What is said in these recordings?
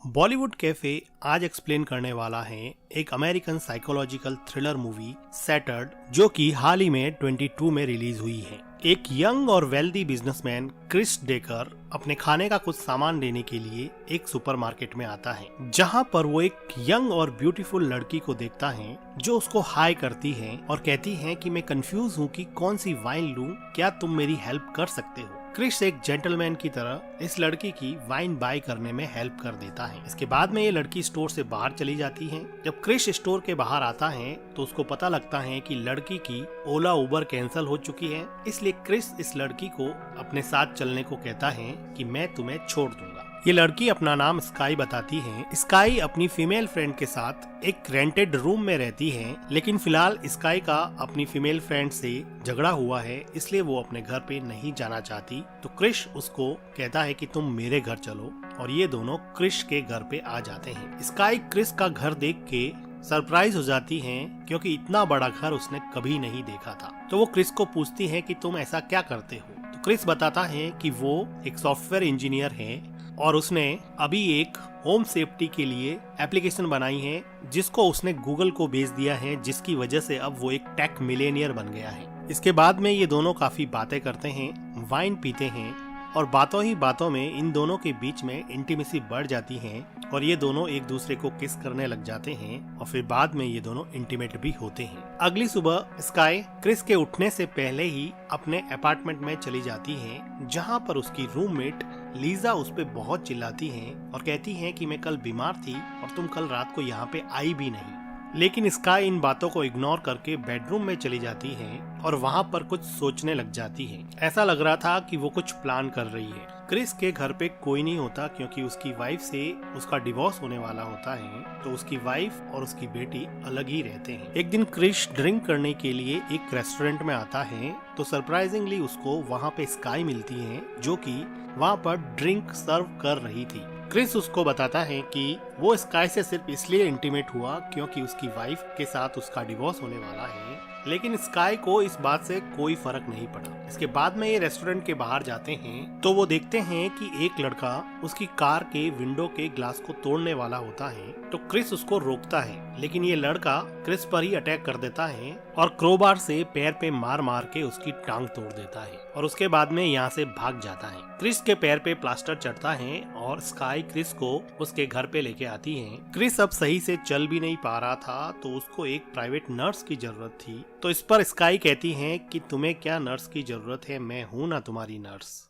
Bollywood cafe आज explain करने वाला है एक American psychological thriller movie shattered, जो कि हाल ही में 22 में रिलीज हुई है। एक यंग और वेल्दी बिजनेसमैन क्रिस डेकर अपने खाने का कुछ सामान लेने के लिए एक सुपरमार्केट में आता है, जहां पर वो एक यंग और ब्यूटीफुल लड़की को देखता है जो उसको हाय करती है और कहती है कि मैं कंफ्यूज हूँ कि कौन सी वाइन लूं, क्या तुम मेरी हेल्प कर सकते हो। क्रिस एक जेंटलमैन की तरह इस लड़की की वाइन बाय करने में हेल्प कर देता है। इसके बाद में ये लड़की स्टोर से बाहर चली जाती है। जब क्रिस स्टोर के बाहर आता है तो उसको पता लगता है कि लड़की की ओला उबर कैंसिल हो चुकी है, इसलिए क्रिस इस लड़की को अपने साथ चलने को कहता है कि मैं तुम्हें छोड़ दूंगा। ये लड़की अपना नाम स्काई बताती है। स्काई अपनी फीमेल फ्रेंड के साथ एक रेंटेड रूम में रहती है, लेकिन फिलहाल स्काई का अपनी फीमेल फ्रेंड से झगड़ा हुआ है, इसलिए वो अपने घर पे नहीं जाना चाहती। तो क्रिश उसको कहता है कि तुम मेरे घर चलो, और ये दोनों क्रिश के घर पे आ जाते हैं। स्काई क्रिस का घर देख के सरप्राइज हो जाती है, क्योंकि इतना बड़ा घर उसने कभी नहीं देखा था। तो वो क्रिस को पूछती है कि तुम ऐसा क्या करते हो। तो क्रिस बताता है कि वो एक सॉफ्टवेयर इंजीनियर है और उसने अभी एक होम सेफ्टी के लिए एप्लीकेशन बनाई है, जिसको उसने गूगल को भेज दिया है, जिसकी वजह से अब वो एक टेक मिलेनियर बन गया है। इसके बाद में ये दोनों काफी बातें करते हैं, वाइन पीते हैं, और बातों ही बातों में इन दोनों के बीच में इंटीमेसी बढ़ जाती है और ये दोनों एक दूसरे को किस करने लग जाते हैं, और फिर बाद में ये दोनों इंटीमेट भी होते हैं। अगली सुबह स्काई क्रिस के उठने से पहले ही अपने अपार्टमेंट में चली जाती है, जहां पर उसकी रूममेट लीजा उस पे बहुत चिल्लाती है और कहती है कि मैं कल बीमार थी और तुम कल रात को यहाँ पे आई भी नहीं। लेकिन स्काई इन बातों को इग्नोर करके बेडरूम में चली जाती है और वहाँ पर कुछ सोचने लग जाती है। ऐसा लग रहा था कि वो कुछ प्लान कर रही है। क्रिस के घर पे कोई नहीं होता, क्योंकि उसकी वाइफ से उसका डिवोर्स होने वाला होता है, तो उसकी वाइफ और उसकी बेटी अलग ही रहते हैं। एक दिन क्रिस ड्रिंक करने के लिए एक रेस्टोरेंट में आता है, तो सरप्राइजिंगली उसको वहाँ पे स्काई मिलती है, जो कि वहाँ पर ड्रिंक सर्व कर रही थी। क्रिस उसको बताता है कि वो स्काई से सिर्फ इसलिए इंटीमेट हुआ क्योंकि उसकी वाइफ के साथ उसका डिवोर्स होने वाला है, लेकिन स्काई को इस बात से कोई फर्क नहीं पड़ा। इसके बाद में ये रेस्टोरेंट के बाहर जाते हैं तो वो देखते हैं कि एक लड़का उसकी कार के विंडो के ग्लास को तोड़ने वाला होता है। तो क्रिस उसको रोकता है, लेकिन ये लड़का क्रिस पर ही अटैक कर देता है और क्रोबार से पैर पे मार मार के उसकी टांग तोड़ देता है, और उसके बाद में यहाँ से भाग जाता है। क्रिस के पैर पे प्लास्टर चढ़ता है और स्काई क्रिस को उसके घर पे लेके आती है। क्रिस अब सही से चल भी नहीं पा रहा था, तो उसको एक प्राइवेट नर्स की जरूरत थी। तो इस पर स्काई कहती है कि तुम्हें क्या नर्स की जरूरत है, मैं हूँ ना तुम्हारी नर्स।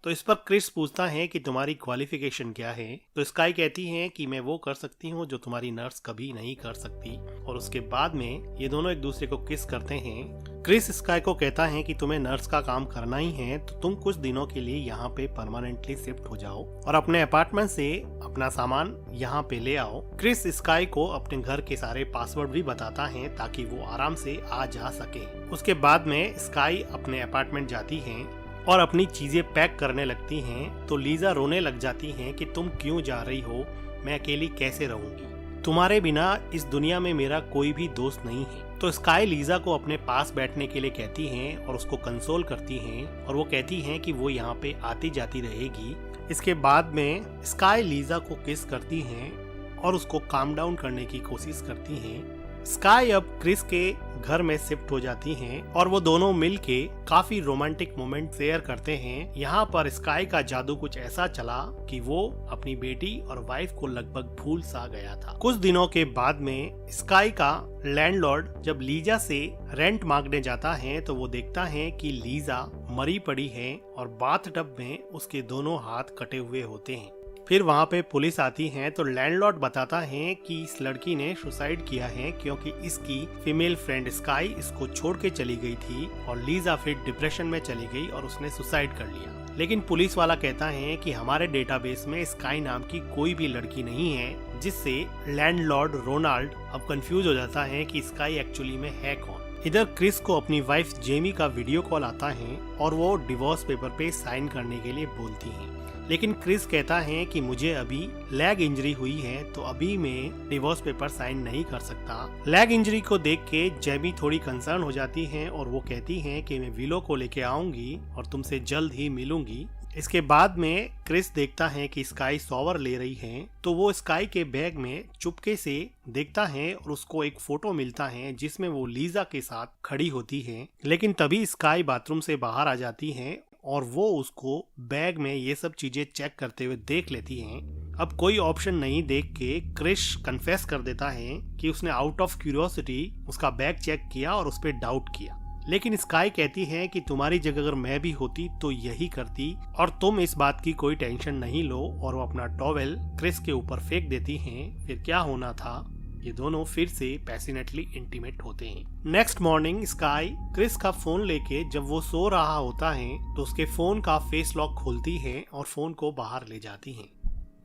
तो इस पर क्रिस पूछता है कि तुम्हारी क्वालिफिकेशन क्या है। तो स्काई कहती है कि मैं वो कर सकती हूँ जो तुम्हारी नर्स कभी नहीं कर सकती, और उसके बाद में ये दोनों एक दूसरे को किस करते हैं। क्रिस स्काई को कहता है कि तुम्हें नर्स का काम करना ही है, तो तुम कुछ दिनों के लिए यहाँ पे परमानेंटली शिफ्ट हो जाओ और अपने अपार्टमेंट से अपना सामान यहाँ पे ले आओ। क्रिस स्काई को अपने घर के सारे पासवर्ड भी बताता है ताकि वो आराम से आ जा सके। उसके बाद में स्काई अपने अपार्टमेंट जाती है और अपनी चीजें पैक करने लगती हैं। तो लीजा रोने लग जाती हैं कि तुम क्यों जा रही हो, मैं अकेली कैसे रहूंगी, तुम्हारे बिना इस दुनिया में मेरा कोई भी दोस्त नहीं है। तो स्काई लीजा को अपने पास बैठने के लिए कहती हैं और उसको कंसोल करती हैं, और वो कहती हैं कि वो यहाँ पे आती जाती रहेगी। इसके बाद में स्काई लीजा को किस करती हैं और उसको काम डाउन करने की कोशिश करती हैं। स्काई अब क्रिस के घर में शिफ्ट हो जाती हैं और वो दोनों मिलके काफी रोमांटिक मोमेंट शेयर करते हैं। यहाँ पर स्काई का जादू कुछ ऐसा चला कि वो अपनी बेटी और वाइफ को लगभग भूल सा गया था। कुछ दिनों के बाद में स्काई का लैंडलॉर्ड जब लीजा से रेंट मांगने जाता है, तो वो देखता है कि लीजा मरी पड़ी है और बाथटब में उसके दोनों हाथ कटे हुए होते हैं। फिर वहाँ पे पुलिस आती है, तो लैंडलॉर्ड बताता है कि इस लड़की ने सुसाइड किया है क्योंकि इसकी फीमेल फ्रेंड स्काई इसको छोड़ के चली गई थी, और लीजा फिर डिप्रेशन में चली गई और उसने सुसाइड कर लिया। लेकिन पुलिस वाला कहता है कि हमारे डेटाबेस में स्काई नाम की कोई भी लड़की नहीं है, जिससे लैंडलॉर्ड रोनाल्ड अब कंफ्यूज हो जाता है कि स्काई एक्चुअली में है कौन। इधर क्रिस को अपनी वाइफ जेमी का वीडियो कॉल आता है और वो डिवोर्स पेपर पे साइन करने के लिए बोलती है, लेकिन क्रिस कहता है कि मुझे अभी लेग इंजरी हुई है, तो अभी मैं डिवोर्स पेपर साइन नहीं कर सकता। लेग इंजरी को देख के जेमी थोड़ी कंसर्न हो जाती है और वो कहती है कि मैं विलो को लेके आऊंगी और तुमसे जल्द ही मिलूंगी। इसके बाद में क्रिस देखता है कि स्काई शॉवर ले रही है, तो वो स्काई के बैग में चुपके से देखता है और उसको एक फोटो मिलता है जिसमें वो लीजा के साथ खड़ी होती है। लेकिन तभी स्काई बाथरूम से बाहर आ जाती है और वो उसको बैग में ये सब चीजें चेक करते हुए देख लेती हैं। अब कोई ऑप्शन नहीं देख के क्रिस कन्फेस कर देता है कि उसने आउट ऑफ क्यूरियोसिटी उसका बैग चेक किया और उस पर डाउट किया। लेकिन स्काई कहती है कि तुम्हारी जगह अगर मैं भी होती तो यही करती और तुम इस बात की कोई टेंशन नहीं लो, और वो अपना टॉवेल क्रिस के ऊपर फेंक देती हैं। फिर क्या होना था, ये दोनों फिर से पैशनेटली इंटीमेट होते हैं। नेक्स्ट मॉर्निंग स्काई क्रिस का फोन लेके जब वो सो रहा होता है तो उसके फोन का फेस लॉक खोलती है और फोन को बाहर ले जाती है।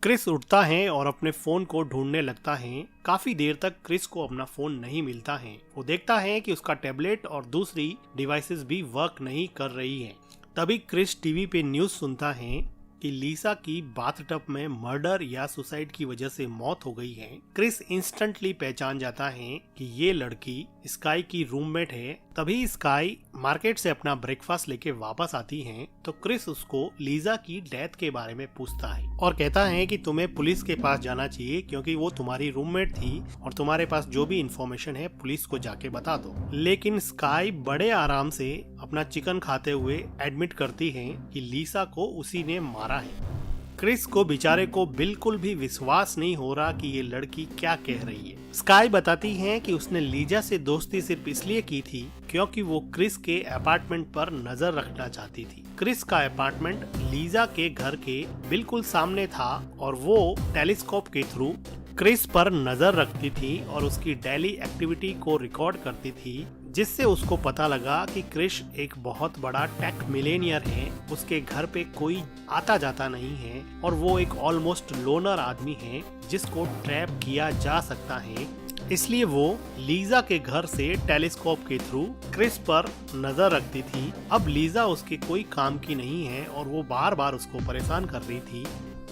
क्रिस उठता है और अपने फोन को ढूंढने लगता है। काफी देर तक क्रिस को अपना फोन नहीं मिलता है। वो देखता है कि उसका टैबलेट और दूसरी डिवाइसेस भी वर्क नहीं कर रही है। तभी क्रिस टीवी पे न्यूज सुनता है कि लीसा की बाथटब में मर्डर या सुसाइड की वजह से मौत हो गई है। क्रिस इंस्टेंटली पहचान जाता है कि ये लड़की स्काई की रूममेट है। तभी स्काई मार्केट से अपना ब्रेकफास्ट लेके वापस आती है तो क्रिस उसको लीजा की डेथ के बारे में पूछता है और कहता है कि तुम्हें पुलिस के पास जाना चाहिए क्योंकि वो तुम्हारी रूममेट थी और तुम्हारे पास जो भी इंफॉर्मेशन है पुलिस को जाके बता दो। लेकिन स्काई बड़े आराम से अपना चिकन खाते हुए एडमिट करती है कि लीसा को उसी ने मारा है। क्रिस को बेचारे को बिल्कुल भी विश्वास नहीं हो रहा कि ये लड़की क्या कह रही है। स्काई बताती है कि उसने लीजा से दोस्ती सिर्फ इसलिए की थी क्योंकि वो क्रिस के अपार्टमेंट पर नजर रखना चाहती थी। क्रिस का अपार्टमेंट लीजा के घर के बिल्कुल सामने था और वो टेलीस्कोप के थ्रू क्रिस पर नजर रखती थी और उसकी डेली एक्टिविटी को रिकॉर्ड करती थी, जिससे उसको पता लगा कि क्रिस एक बहुत बड़ा टेक मिलेनियर है। उसके घर पे कोई आता जाता नहीं है और वो एक ऑलमोस्ट लोनर आदमी है जिसको ट्रैप किया जा सकता है। इसलिए वो लीजा के घर से टेलीस्कोप के थ्रू क्रिस पर नजर रखती थी। अब लीजा उसके कोई काम की नहीं है और वो बार बार उसको परेशान कर रही थी,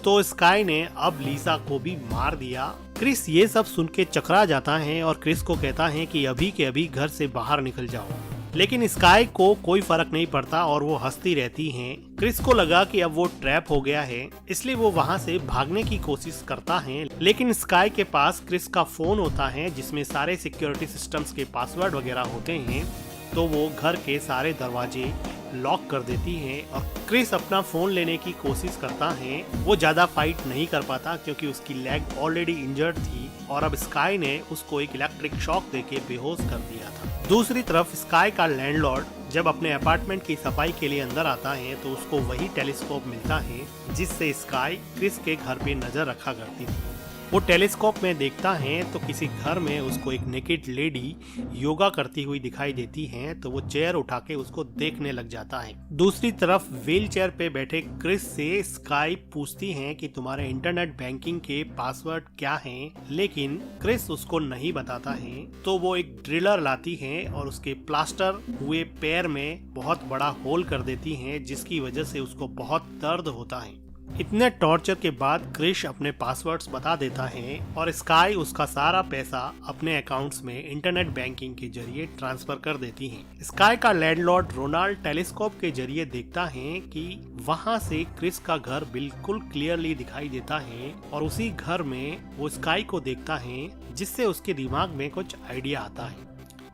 तो स्काई ने अब लीसा को भी मार दिया। क्रिस ये सब सुन के चकरा जाता है और क्रिस को कहता है कि अभी के अभी घर से बाहर निकल जाओ। लेकिन स्काई को कोई फर्क नहीं पड़ता और वो हंसती रहती हैं। क्रिस को लगा कि अब वो ट्रैप हो गया है, इसलिए वो वहाँ से भागने की कोशिश करता है। लेकिन स्काई के पास क्रिस का फोन होता है जिसमें सारे सिक्योरिटी सिस्टम्स के पासवर्ड वगैरह होते हैं, तो वो घर के सारे दरवाजे लॉक कर देती है और क्रिस अपना फोन लेने की कोशिश करता है। वो ज्यादा फाइट नहीं कर पाता क्योंकि उसकी लेग ऑलरेडी इंजर्ड थी और अब स्काई ने उसको एक इलेक्ट्रिक शॉक देके बेहोश कर दिया था। दूसरी तरफ स्काई का लैंडलॉर्ड जब अपने अपार्टमेंट की सफाई के लिए अंदर आता है तो उसको वही टेलीस्कोप मिलता है जिससे स्काई क्रिस के घर पे नजर रखा करती थी। वो टेलीस्कोप में देखता है तो किसी घर में उसको एक नेकेड लेडी योगा करती हुई दिखाई देती है, तो वो चेयर उठा के उसको देखने लग जाता है। दूसरी तरफ व्हील चेयर पे बैठे क्रिस से स्काई पूछती है कि तुम्हारे इंटरनेट बैंकिंग के पासवर्ड क्या हैं, लेकिन क्रिस उसको नहीं बताता है। तो वो एक ड्रिलर लाती है और उसके प्लास्टर हुए पैर में बहुत बड़ा होल कर देती है, जिसकी वजह से उसको बहुत दर्द होता है। इतने टॉर्चर के बाद क्रिस अपने पासवर्ड्स बता देता है और स्काई उसका सारा पैसा अपने अकाउंट्स में इंटरनेट बैंकिंग के जरिए ट्रांसफर कर देती है। स्काई का लैंडलॉर्ड रोनाल्ड टेलीस्कोप के जरिए देखता है कि वहां से क्रिस का घर बिल्कुल क्लियरली दिखाई देता है और उसी घर में वो स्काई को देखता है, जिससे उसके दिमाग में कुछ आइडिया आता है।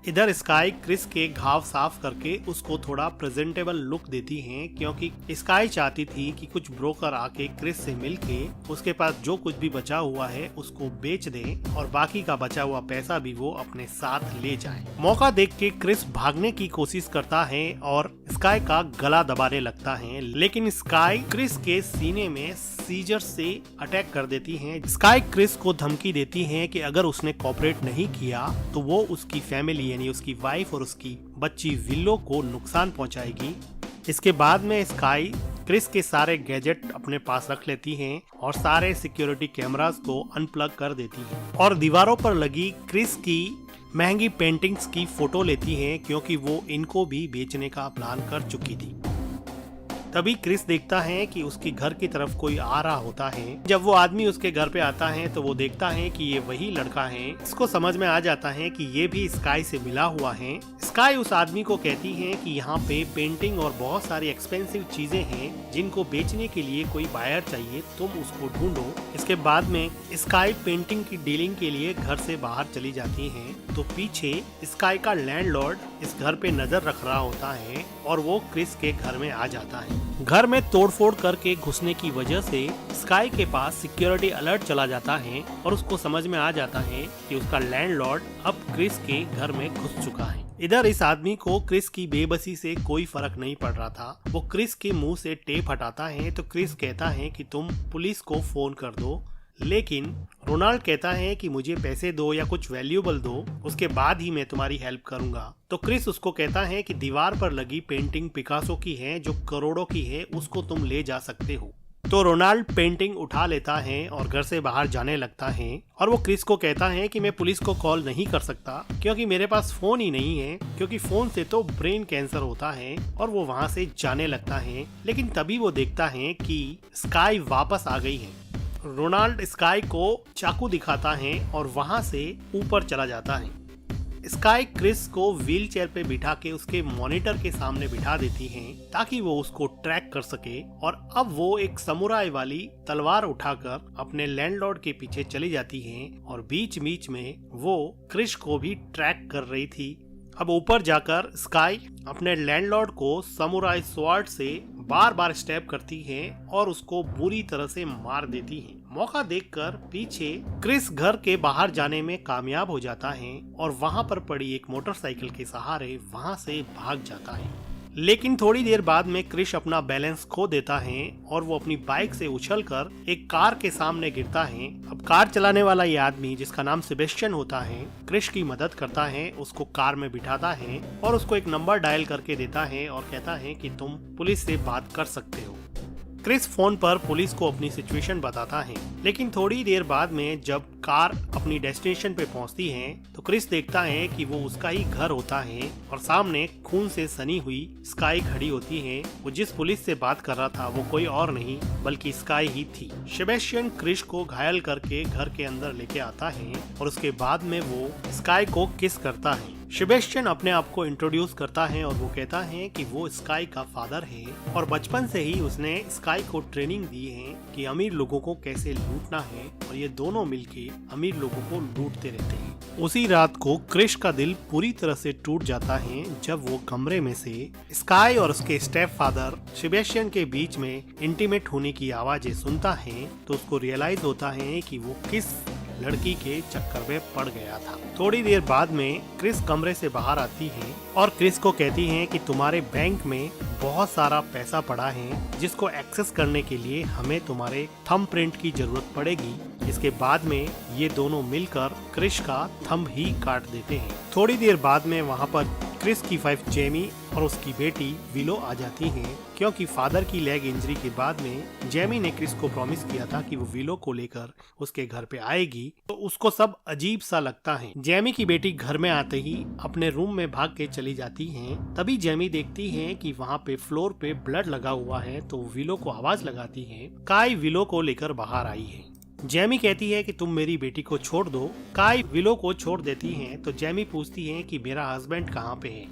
इधर स्काई क्रिस के घाव साफ करके उसको थोड़ा प्रेजेंटेबल लुक देती हैं, क्योंकि स्काई चाहती थी कि कुछ ब्रोकर आके क्रिस से मिलके उसके पास जो कुछ भी बचा हुआ है उसको बेच दे और बाकी का बचा हुआ पैसा भी वो अपने साथ ले जाए। मौका देख के क्रिस भागने की कोशिश करता है और स्काई का गला दबाने लगता है, लेकिन स्काई क्रिस के सीने में सीजर से अटैक कर देती है। स्काई क्रिस को धमकी देती है कि अगर उसने कोऑपरेट नहीं किया तो वो उसकी फैमिली यानी उसकी वाइफ और उसकी बच्ची विल्लो को नुकसान पहुंचाएगी। इसके बाद में स्काई क्रिस के सारे गैजेट अपने पास रख लेती हैं और सारे सिक्योरिटी कैमरास को अनप्लग कर देती है और दीवारों पर लगी क्रिस की महंगी पेंटिंग्स की फोटो लेती हैं, क्योंकि वो इनको भी बेचने का प्लान कर चुकी थी। तभी क्रिस देखता है कि उसके घर की तरफ कोई आ रहा होता है। जब वो आदमी उसके घर पे आता है तो वो देखता है कि ये वही लड़का है। इसको समझ में आ जाता है कि ये भी स्काई से मिला हुआ है। स्काई उस आदमी को कहती है कि यहाँ पे पेंटिंग और बहुत सारी एक्सपेंसिव चीजें हैं जिनको बेचने के लिए कोई बायर चाहिए, तुम उसको ढूंढो। इसके बाद में स्काई पेंटिंग की डीलिंग के लिए घर से बाहर चली जाती है तो पीछे स्काई का लैंडलॉर्ड इस घर पे नजर रख रहा होता है और वो क्रिस के घर में आ जाता है। घर में तोड़फोड़ करके घुसने की वजह से स्काई के पास सिक्योरिटी अलर्ट चला जाता है और उसको समझ में आ जाता है कि उसका लैंडलॉर्ड अब क्रिस के घर में घुस चुका है। इधर इस आदमी को क्रिस की बेबसी से कोई फर्क नहीं पड़ रहा था। वो क्रिस के मुंह से टेप हटाता है तो क्रिस कहता है कि तुम पुलिस को फोन कर दो, लेकिन रोनाल्ड कहता है कि मुझे पैसे दो या कुछ वैल्यूएबल दो, उसके बाद ही मैं तुम्हारी हेल्प करूंगा। तो क्रिस उसको कहता है कि दीवार पर लगी पेंटिंग पिकासो की है जो करोड़ों की है, उसको तुम ले जा सकते हो। तो रोनाल्ड पेंटिंग उठा लेता है और घर से बाहर जाने लगता है और वो क्रिस को कहता है कि मैं पुलिस को कॉल नहीं कर सकता क्योंकि मेरे पास फोन ही नहीं है, क्योंकि फोन से तो ब्रेन कैंसर होता है। और वो वहाँ से जाने लगता है, लेकिन तभी वो देखता है कि स्काई वापस आ गई है। रोनाल्ड स्काई को चाकू दिखाता है और वहां से ऊपर चला जाता है। स्काई क्रिस को व्हील चेयर पे बिठा के उसके मॉनिटर के सामने बिठा देती है ताकि वो उसको ट्रैक कर सके। और अब वो एक समुराई वाली तलवार उठाकर अपने लैंडलॉर्ड के पीछे चली जाती है और बीच बीच में वो क्रिस को भी ट्रैक कर रही थी। अब ऊपर जाकर स्काई अपने लैंडलॉर्ड को समुराई स्वॉर्ड से बार बार स्टैब करती है और उसको बुरी तरह से मार देती है। मौका देखकर पीछे क्रिस घर के बाहर जाने में कामयाब हो जाता है और वहां पर पड़ी एक मोटरसाइकिल के सहारे वहां से भाग जाता है। लेकिन थोड़ी देर बाद में क्रिस अपना बैलेंस खो देता है और वो अपनी बाइक से उछलकर एक कार के सामने गिरता है। अब कार चलाने वाला ये आदमी, जिसका नाम सेबेस्टियन होता है, क्रिस की मदद करता है, उसको कार में बिठाता है और उसको एक नंबर डायल करके देता है और कहता है कि तुम पुलिस से बात कर सकते हो। क्रिस फोन पर पुलिस को अपनी सिचुएशन बताता है, लेकिन थोड़ी देर बाद में जब कार अपनी डेस्टिनेशन पे पहुंचती है तो क्रिस देखता है कि वो उसका ही घर होता है और सामने खून से सनी हुई स्काई खड़ी होती है। वो जिस पुलिस से बात कर रहा था वो कोई और नहीं बल्कि स्काई ही थी। सेबेस्टियन क्रिस को घायल करके घर के अंदर लेके आता है और उसके बाद में वो स्काई को किस करता है। सेबेस्टियन अपने आप को इंट्रोड्यूस करता है और वो कहता है कि वो स्काई का फादर है और बचपन से ही उसने स्काई को ट्रेनिंग दी है कि अमीर लोगों को कैसे लूटना है और ये दोनों मिलके अमीर लोगों को लूटते रहते हैं। उसी रात को क्रिस का दिल पूरी तरह से टूट जाता है जब वो कमरे में से स्काई और उसके स्टेप फादर सेबेस्टियन के बीच में इंटीमेट होने की आवाजें सुनता है तो उसको रियलाइज होता है कि वो किस लड़की के चक्कर में पड़ गया था। थोड़ी देर बाद में क्रिस कमरे से बाहर आती है और क्रिस को कहती है कि तुम्हारे बैंक में बहुत सारा पैसा पड़ा है जिसको एक्सेस करने के लिए हमें तुम्हारे थंब प्रिंट की जरूरत पड़ेगी। इसके बाद में ये दोनों मिलकर क्रिस का थंब ही काट देते हैं। थोड़ी देर बाद में वहाँ पर क्रिस की वाइफ जेमी और उसकी बेटी विलो आ जाती हैं क्योंकि फादर की लेग इंजरी के बाद में जेमी ने क्रिस को प्रॉमिस किया था कि वो विलो को लेकर उसके घर पे आएगी, तो उसको सब अजीब सा लगता है। जेमी की बेटी घर में आते ही अपने रूम में भाग के चली जाती हैं। तभी जेमी देखती है कि वहाँ पे फ्लोर पे ब्लड लगा हुआ है तो विलो को आवाज लगाती है। काई विलो को लेकर बाहर आई है। जेमी कहती है कि तुम मेरी बेटी को छोड़ दो। काई विलो को छोड़ देती है तो जेमी पूछती है कि मेरा हस्बैंड कहाँ पे है,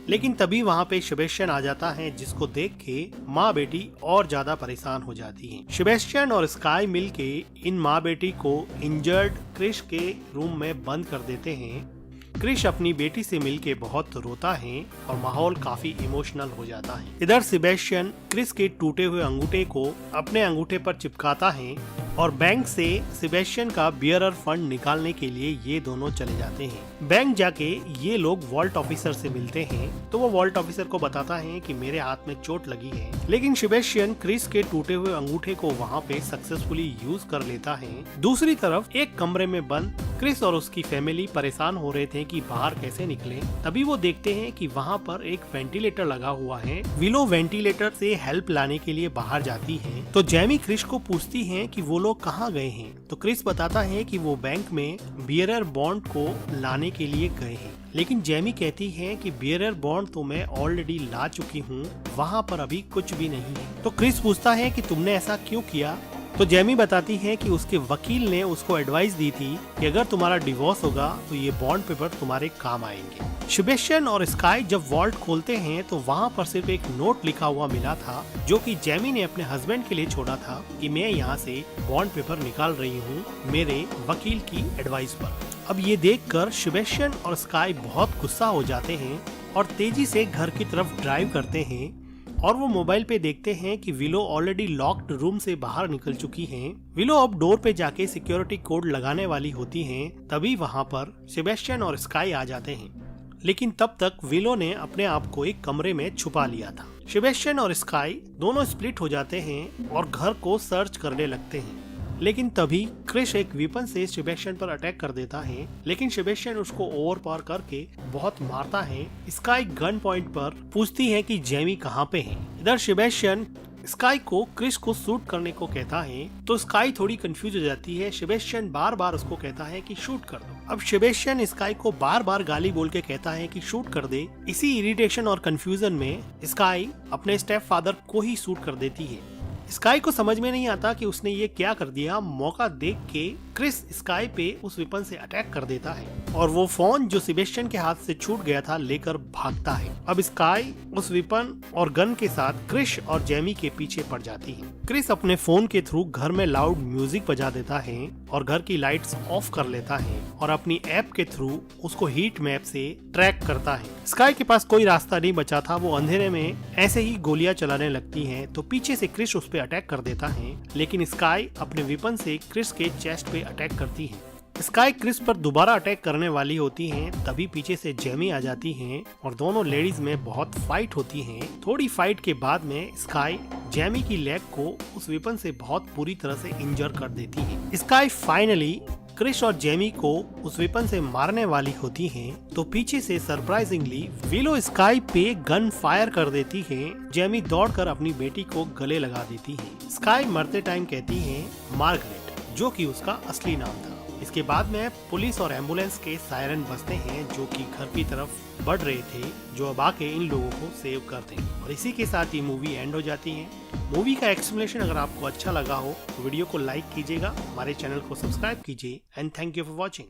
लेकिन तभी वहाँ पे सेबेस्टियन आ जाता है जिसको देख के माँ बेटी और ज्यादा परेशान हो जाती हैं। सेबेस्टियन और स्काई मिलके इन माँ बेटी को इंजर्ड क्रिस के रूम में बंद कर देते हैं। क्रिस अपनी बेटी से मिलके बहुत रोता है और माहौल काफी इमोशनल हो जाता है। इधर सेबेस्टियन क्रिस के टूटे हुए अंगूठे को अपने अंगूठे पर चिपकाता है और बैंक से सेबेस्टियन का बियरर फंड निकालने के लिए ये दोनों चले जाते हैं। बैंक जाके ये लोग वॉल्ट ऑफिसर से मिलते हैं तो वो वॉल्ट ऑफिसर को बताता है कि मेरे हाथ में चोट लगी है, लेकिन सेबेस्टियन क्रिस के टूटे हुए अंगूठे को वहाँ पे सक्सेसफुली यूज कर लेता है। दूसरी तरफ एक कमरे में बंद क्रिस और उसकी फैमिली परेशान हो रहे थे कि बाहर कैसे निकले। तभी वो देखते हैं कि वहाँ पर एक वेंटिलेटर लगा हुआ है। विलो वेंटिलेटर से हेल्प लाने के लिए बाहर जाती है तो जेमी क्रिस को पूछती है कि वो लोग कहाँ गए हैं। तो क्रिस बताता है कि वो बैंक में बियरर बॉन्ड को लाने के लिए गए हैं, लेकिन जेमी कहती है कि बियरर बॉन्ड तो मैं ऑलरेडी ला चुकी हूँ, वहाँ पर अभी कुछ भी नहीं है। तो क्रिस पूछता है कि तुमने ऐसा क्यों किया। तो जेमी बताती है कि उसके वकील ने उसको एडवाइस दी थी कि अगर तुम्हारा डिवोर्स होगा तो ये बॉन्ड पेपर तुम्हारे काम आएंगे। सेबेस्टियन और स्काई जब वॉल्ट खोलते हैं तो वहाँ पर सिर्फ एक नोट लिखा हुआ मिला था जो कि जेमी ने अपने हस्बैंड के लिए छोड़ा था कि मैं यहाँ से बॉन्ड पेपर निकाल रही हूँ मेरे वकील की एडवाइस पर। अब ये देखकर सेबेस्टियन और स्काई बहुत गुस्सा हो जाते हैं और तेजी से घर की तरफ ड्राइव करते हैं और वो मोबाइल पे देखते हैं कि विलो ऑलरेडी लॉक्ड रूम से बाहर निकल चुकी हैं। विलो अब डोर पे जाके सिक्योरिटी कोड लगाने वाली होती हैं। तभी वहाँ पर सेबेस्टियन और स्काई आ जाते हैं, लेकिन तब तक विलो ने अपने आप को एक कमरे में छुपा लिया था। सेबेस्टियन और स्काई दोनों स्प्लिट हो जाते हैं और घर को सर्च करने लगते हैं, लेकिन तभी क्रिस एक वेपन से सेबेस्टियन पर अटैक कर देता है, लेकिन सेबेस्टियन उसको ओवरपावर करके बहुत मारता है। स्काई गन पॉइंट पर पूछती है कि जेमी कहाँ पे है। इधर सेबेस्टियन स्काई को क्रिस को शूट करने को कहता है तो स्काई थोड़ी कंफ्यूज हो जाती है। सेबेस्टियन बार बार उसको कहता है कि शूट कर दो। अब सेबेस्टियन स्काई को बार बार गाली बोल के कहता है कि शूट कर दे। इसी इरिटेशन और कंफ्यूजन में स्काई अपने स्टेप फादर को ही शूट कर देती है। स्काई को समझ में नहीं आता कि उसने ये क्या कर दिया। मौका देख के क्रिस स्काई पे उस वेपन से अटैक कर देता है और वो फोन जो सेबेस्टियन के हाथ से छूट गया था लेकर भागता है। अब स्काई उस वेपन और गन के साथ क्रिस और जेमी के पीछे पड़ जाती है। क्रिस अपने फोन के थ्रू घर में लाउड म्यूजिक बजा देता है और घर की लाइट्स ऑफ कर लेता है और अपनी ऐप के थ्रू उसको हीट मैप से ट्रैक करता है। स्काई के पास कोई रास्ता नहीं बचा था, वो अंधेरे में ऐसे ही गोलियां चलाने लगती हैं तो पीछे से क्रिस उस पे अटैक कर देता है, लेकिन स्काई अपने वेपन से क्रिस के चेस्ट पे अटैक करती है। स्काई क्रिस पर दोबारा अटैक करने वाली होती हैं, तभी पीछे से जेमी आ जाती हैं और दोनों लेडीज में बहुत फाइट होती है। थोड़ी फाइट के बाद में स्काई जेमी की लेग को उस वेपन से बहुत बुरी तरह से इंजर कर देती है। स्काई फाइनली क्रिस और जेमी को उस वेपन से मारने वाली होती हैं, तो पीछे से सरप्राइजिंगली विलो स्काई पे गन फायर कर देती है। जेमी दौड़कर अपनी बेटी को गले लगा देती है। स्काई मरते टाइम कहती है मार्गरेट, जो कि उसका असली नाम था। इसके बाद में पुलिस और एम्बुलेंस के सायरन बजते हैं जो कि घर की तरफ बढ़ रहे थे, जो अब आके इन लोगों को सेव कर देंगे। और इसी के साथ ये मूवी एंड हो जाती है। मूवी का एक्सप्लेनेशन अगर आपको अच्छा लगा हो तो वीडियो को लाइक कीजिएगा, हमारे चैनल को सब्सक्राइब कीजिए and thank you for watching.